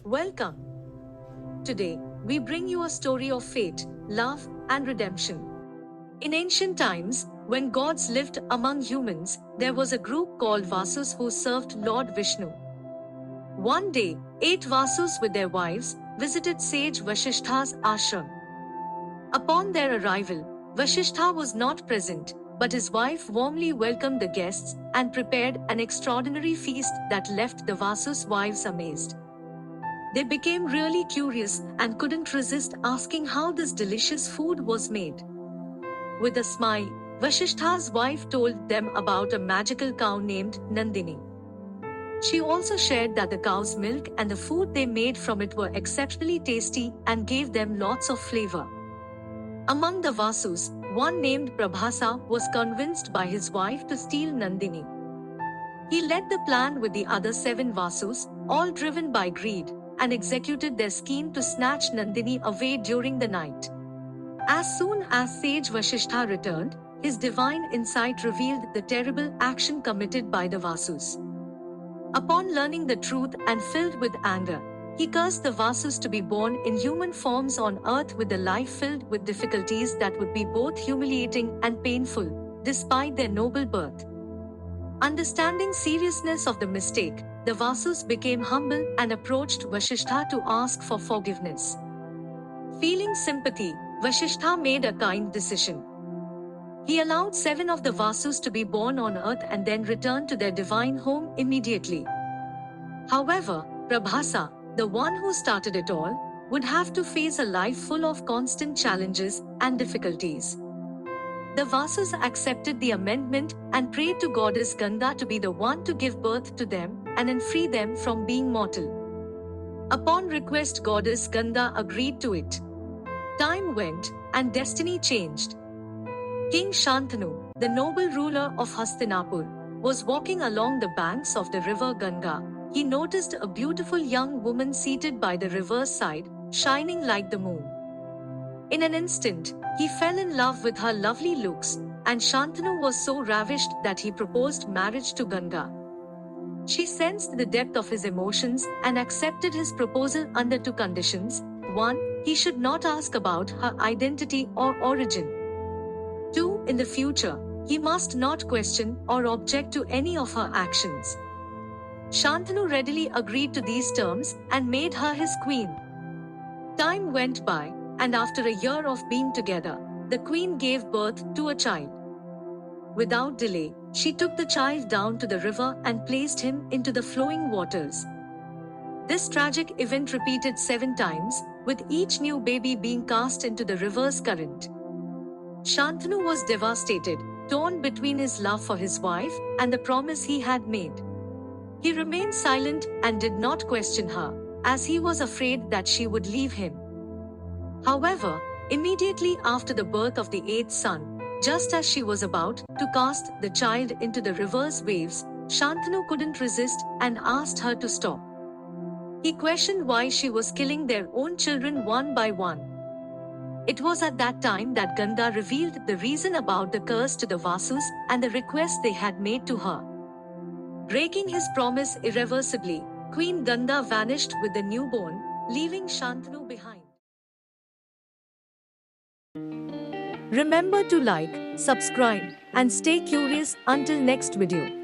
Welcome. Today, we bring you a story of fate, love, and redemption. In ancient times, when gods lived among humans, there was a group called Vasus who served Lord Vishnu. One day, 8 Vasus with their wives visited sage Vasishtha's ashram. Upon their arrival, Vasishtha was not present, but his wife warmly welcomed the guests and prepared an extraordinary feast that left the Vasus wives amazed. They became really curious and couldn't resist asking how this delicious food was made. With a smile, Vasishtha's wife told them about a magical cow named Nandini. She also shared that the cow's milk and the food they made from it were exceptionally tasty and gave them lots of flavor. Among the Vasus, one named Prabhasa was convinced by his wife to steal Nandini. He led the plan with the other 7 Vasus, all driven by greed, and executed their scheme to snatch Nandini away during the night. As soon as sage Vasishtha returned, his divine insight revealed the terrible action committed by the Vasus. Upon learning the truth and filled with anger, he cursed the Vasus to be born in human forms on earth with a life filled with difficulties that would be both humiliating and painful, despite their noble birth. Understanding seriousness of the mistake, the Vasus became humble and approached Vasishtha to ask for forgiveness. Feeling sympathy, Vasishtha made a kind decision. He allowed 7 of the Vasus to be born on earth and then returned to their divine home immediately. However, Prabhasa, the one who started it all, would have to face a life full of constant challenges and difficulties. The Vasus accepted the amendment and prayed to goddess Ganga to be the one to give birth to them and free them from being mortal. Upon request, goddess Ganga agreed to it. Time went, and destiny changed. King Shantanu, the noble ruler of Hastinapur, was walking along the banks of the river Ganga. He noticed a beautiful young woman seated by the river's side, shining like the moon. In an instant, he fell in love with her lovely looks, and Shantanu was so ravished that he proposed marriage to Ganga. She sensed the depth of his emotions and accepted his proposal under 2 conditions. 1. He should not ask about her identity or origin. 2. In the future, he must not question or object to any of her actions. Shantanu readily agreed to these terms and made her his queen. Time went by, and after a year of being together, the queen gave birth to a child. Without delay, she took the child down to the river and placed him into the flowing waters. This tragic event repeated 7 times, with each new baby being cast into the river's current. Shantanu was devastated, torn between his love for his wife and the promise he had made. He remained silent and did not question her, as he was afraid that she would leave him. However, immediately after the birth of the 8th son, just as she was about to cast the child into the river's waves, Shantanu couldn't resist and asked her to stop. He questioned why she was killing their own children one by one. It was at that time that Ganga revealed the reason about the curse to the Vasus and the request they had made to her. Breaking his promise irreversibly, Queen Ganga vanished with the newborn, leaving Shantanu behind. Remember to like, subscribe, and stay curious until next video.